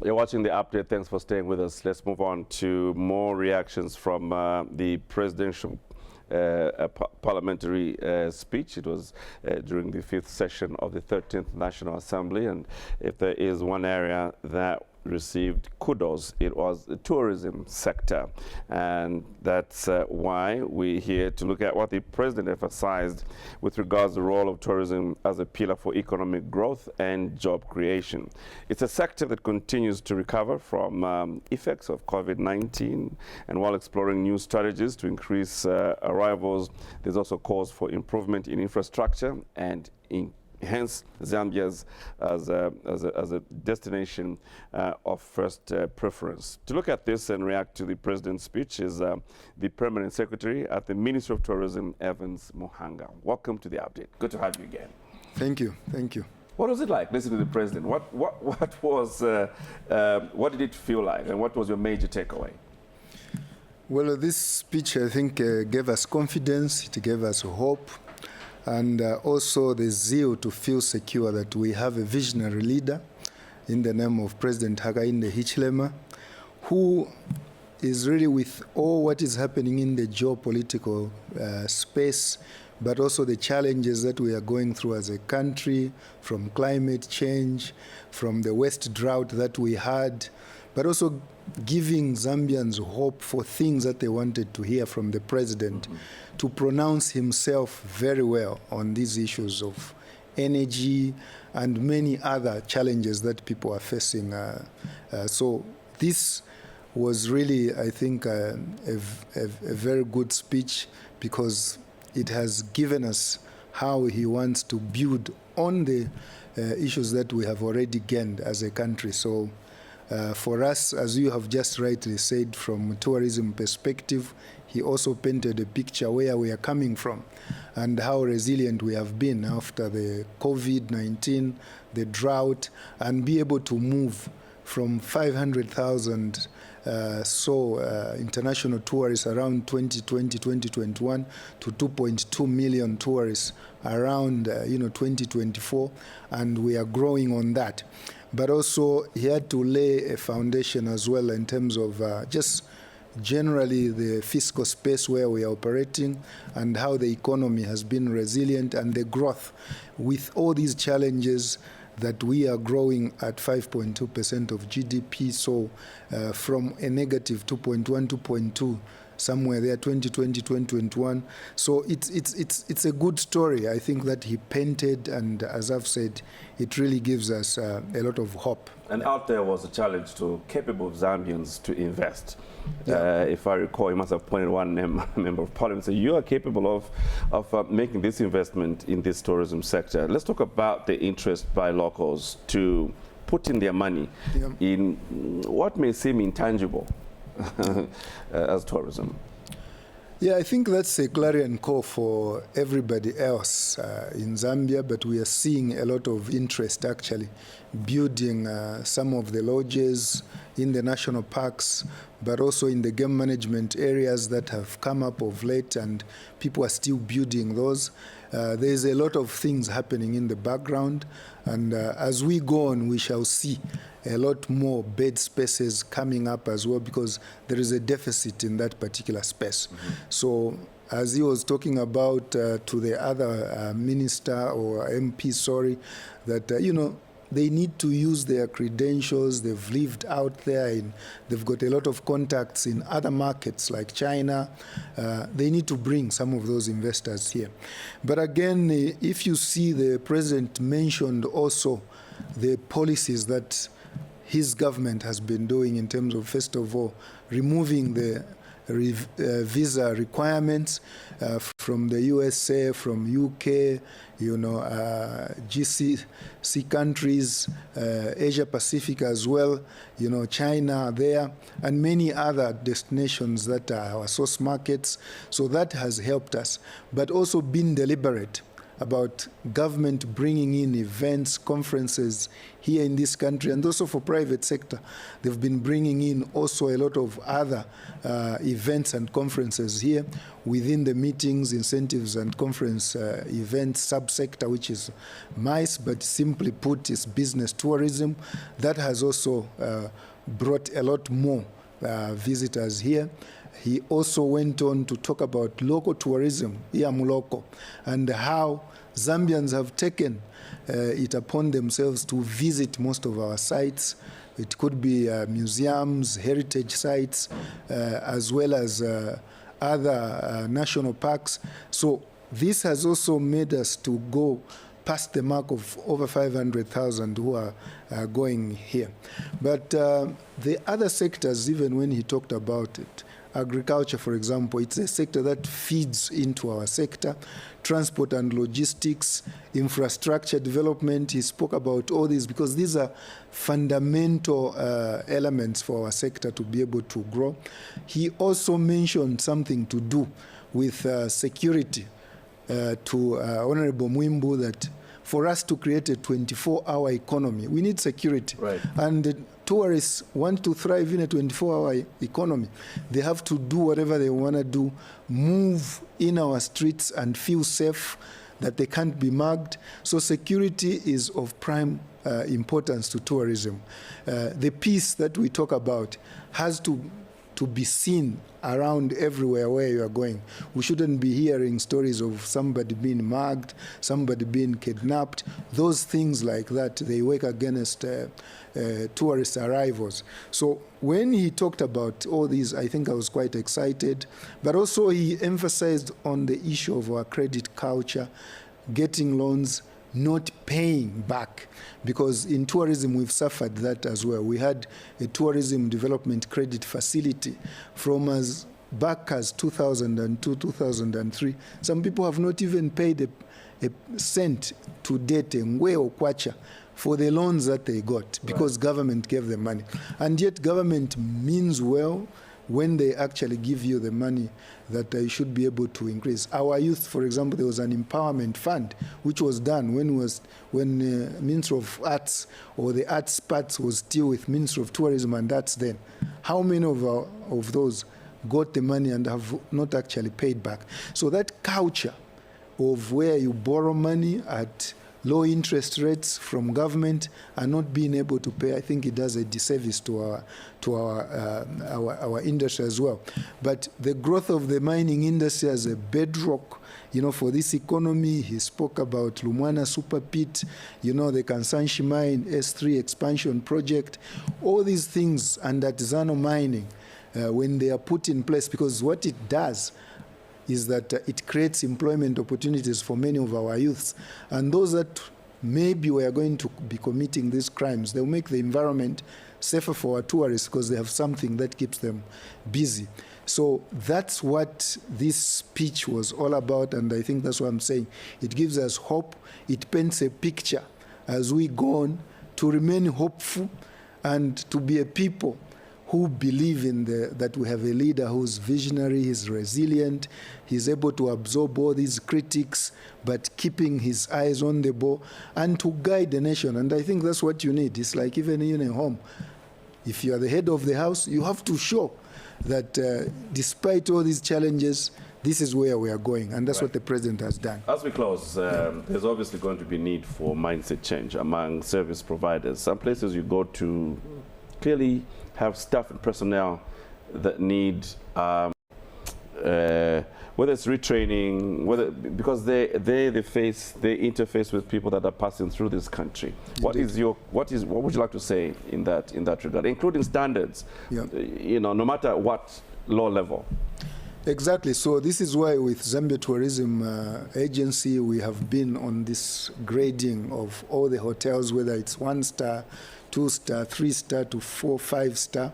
You're watching the update. Thanks for staying with us. Let's move on to more reactions from the presidential parliamentary speech. It was during the 5th session of the 13th National Assembly, and if there is one area that received kudos, it was the tourism sector, and that's why we're here to look at what the president emphasized with regards to the role of tourism as a pillar for economic growth and job creation. It's a sector that continues to recover from effects of COVID-19, and while exploring new strategies to increase arrivals, there's also calls for improvement in infrastructure and hence Zambia's as a destination of first preference. To look at this and react to the president's speech is the Permanent Secretary at the Ministry of Tourism, Evans Muhanga. Welcome to the update. Good to have you again. Thank you. Thank you. What was it like listening to the president? What did it feel like, and what was your major takeaway? Well, this speech, I think, gave us confidence. It gave us hope. And also the zeal to feel secure that we have a visionary leader in the name of President Hakainde Hichilema, who is really with all what is happening in the geopolitical space, but also the challenges that we are going through as a country, from climate change, from the West drought that we had, but also giving Zambians hope for things that they wanted to hear from the president, to pronounce himself very well on these issues of energy and many other challenges that people are facing. So this was really, I think, a very good speech, because it has given us how he wants to build on the issues that we have already gained as a country. So for us, as you have just rightly said, from a tourism perspective, he also painted a picture where we are coming from and how resilient we have been after the COVID-19, the drought, and be able to move from 500,000 international tourists around 2020, 2021 to 2.2 million tourists around 2024, and we are growing on that. But also he had to lay a foundation as well in terms of just generally the fiscal space where we are operating and how the economy has been resilient, and the growth with all these challenges that we are growing at 5.2% of GDP, so from a negative 2.1, 2.2, somewhere there, 2020, 2021. So it's a good story, I think, that he painted, and as I've said, it really gives us a lot of hope. And out there was a challenge to capable Zambians to invest. Yeah. If I recall, you must have appointed one member of parliament. So you are capable of making this investment in this tourism sector. Let's talk about the interest by locals to put in their money in what may seem intangible as tourism. Yeah, I think that's a clarion call for everybody else in Zambia, but we are seeing a lot of interest actually building some of the lodges in the national parks, but also in the game management areas that have come up of late, and people are still building those. There's a lot of things happening in the background, and as we go on, we shall see a lot more bed spaces coming up as well, because there is a deficit in that particular space. So as he was talking about to the other minister or MP, that, they need to use their credentials. They've lived out there, and they've got a lot of contacts in other markets like China. They need to bring some of those investors here. But again, if you see, the president mentioned also the policies that his government has been doing in terms of, first of all, removing the visa requirements from the USA, from UK, GCC countries, Asia Pacific as well, China there, and many other destinations that are our source markets. So that has helped us, but also been deliberate about government bringing in events, conferences here in this country, and also for private sector. They've been bringing in also a lot of other events and conferences here within the meetings, incentives, and conference events subsector, which is MICE, but simply put is business tourism. That has also brought a lot more visitors here. He also went on to talk about local tourism, Muloko, and how Zambians have taken it upon themselves to visit most of our sites. It could be museums, heritage sites, as well as other national parks. So this has also made us to go past the mark of over 500,000 who are going here. But the other sectors, even when he talked about it, agriculture, for example, it's a sector that feeds into our sector. Transport and logistics, infrastructure development, he spoke about all these because these are fundamental elements for our sector to be able to grow. He also mentioned something to do with security to Honorable Mwimbu, that for us to create a 24-hour economy, we need security. Right. And tourists want to thrive in a 24-hour economy. They have to do whatever they want to do, move in our streets and feel safe, that they can't be mugged. So security is of prime importance to tourism. The peace that we talk about has to be seen around everywhere where you are going. We shouldn't be hearing stories of somebody being mugged, somebody being kidnapped. Those things like that, they work against tourist arrivals. So when he talked about all these, I think I was quite excited. But also he emphasized on the issue of our credit culture, getting loans, not paying back, because in tourism we've suffered that as well. We had a tourism development credit facility from as back as 2002, 2003. Some people have not even paid a cent to date, Ngwe or Kwacha, for the loans that they got, because government gave them money. And yet government means well when they actually give you the money that they should be able to increase. Our youth, for example, there was an empowerment fund which was done when Minister of Arts, or the arts parts was still with Minister of Tourism and Arts then. How many of those got the money and have not actually paid back? So that culture of where you borrow money at low interest rates from government and not being able to pay, I think it does a disservice to our industry as well. But the growth of the mining industry as a bedrock, for this economy, he spoke about Lumwana Super Pit, the Kansanshi Mine S3 expansion project, all these things, and artisanal mining, when they are put in place, because what it does is that it creates employment opportunities for many of our youths. And those that maybe we are going to be committing these crimes, they'll make the environment safer for our tourists because they have something that keeps them busy. So that's what this speech was all about, and I think that's what I'm saying. It gives us hope. It paints a picture as we go on to remain hopeful and to be a people who believe in that we have a leader who's visionary, he's resilient, he's able to absorb all these critics, but keeping his eyes on the ball and to guide the nation. And I think that's what you need. It's like even in a home. If you are the head of the house, you have to show that despite all these challenges, this is where we are going, and that's what the president has done. As we close, there's obviously going to be need for mindset change among service providers. Some places you go to clearly have staff and personnel that need, whether it's retraining, because they interface with people that are passing through this country. What would you like to say in that regard, including standards? Yeah. No matter what law level. Exactly. So this is why with Zambia Tourism Agency, we have been on this grading of all the hotels, whether it's 1-star, 2-star, 3-star to 4, 5-star.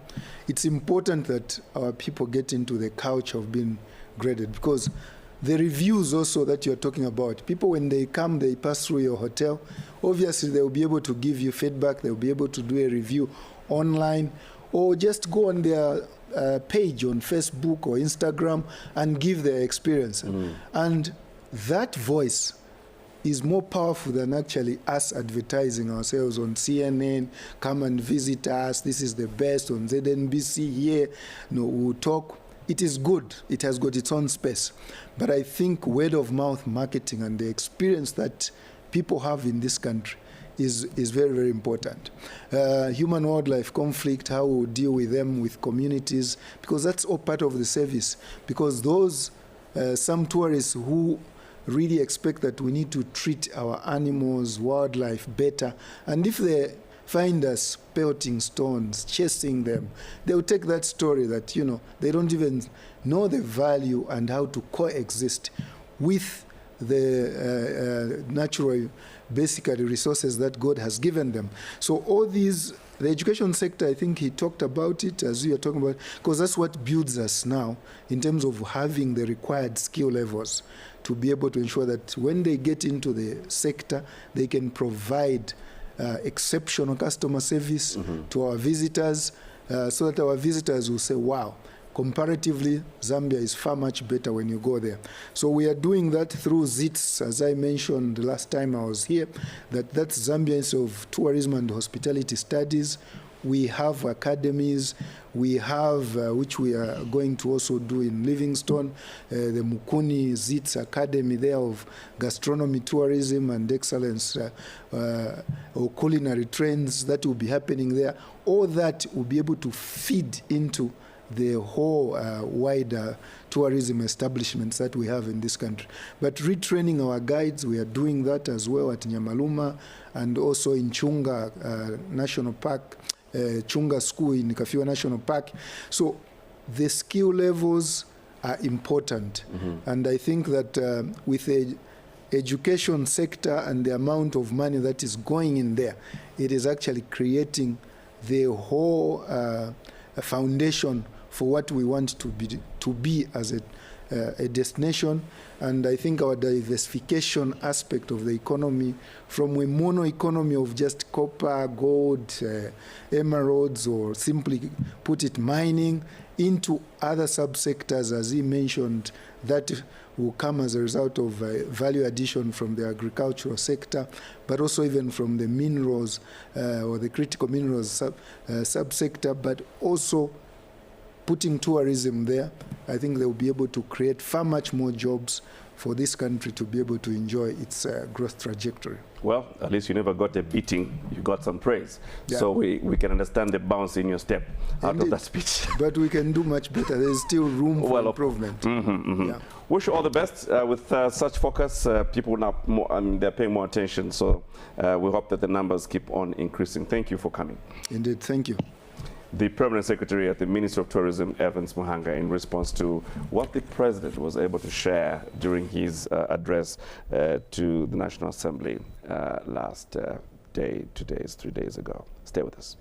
It's important that our people get into the culture of being graded, because the reviews also that you're talking about, people when they come, they pass through your hotel, obviously they'll be able to give you feedback, they'll be able to do a review online, or just go on their page on Facebook or Instagram and give their experience. And that voice is more powerful than actually us advertising ourselves on CNN. Come and visit us. This is the best on ZNBC here. No, we'll talk. It is good. It has got its own space. But I think word of mouth marketing and the experience that people have in this country is very, very important. Human-wildlife conflict, how we deal with them, with communities, because that's all part of the service. Because those, some tourists who really expect that we need to treat our animals, wildlife better, and if they find us pelting stones, chasing them, they'll take that story that, you know, they don't even know the value and how to coexist with the natural, basically, resources that God has given them. So all these, the education sector, I think he talked about it as we are talking about, because that's what builds us now in terms of having the required skill levels to be able to ensure that when they get into the sector, they can provide exceptional customer service to our visitors, so that our visitors will say, wow, comparatively, Zambia is far much better when you go there. So we are doing that through ZITS, as I mentioned the last time I was here, that's Zambia Institute of Tourism and Hospitality Studies. We have academies. We have, which we are going to also do in Livingstone, the Mukuni ZITS Academy there of gastronomy, tourism, and excellence, or culinary trends that will be happening there. All that will be able to feed into the whole wider tourism establishments that we have in this country. But retraining our guides, we are doing that as well at Nyamaluma and also in Chunga National Park, Chunga School in Kafiwa National Park. So the skill levels are important. And I think that with the education sector and the amount of money that is going in there, it is actually creating the whole foundation for what we want to be as a destination. And I think our diversification aspect of the economy, from a mono economy of just copper, gold, emeralds, or simply put it mining, into other subsectors, as he mentioned, that will come as a result of value addition from the agricultural sector, but also even from the minerals or the critical minerals subsector, but also putting tourism there. I think they will be able to create far much more jobs for this country to be able to enjoy its growth trajectory. Well, at least you never got a beating, you got some praise. Yeah. So we can understand the bounce in your step out of that speech. But we can do much better. There's still room for improvement. Yeah. Wish you all the best. With such focus, people now, they're paying more attention. So we hope that the numbers keep on increasing. Thank you for coming. Indeed, thank you. The Permanent Secretary at the Ministry of Tourism, Evans Muhanga, in response to what the President was able to share during his address to the National Assembly last day, 3 days ago. Stay with us.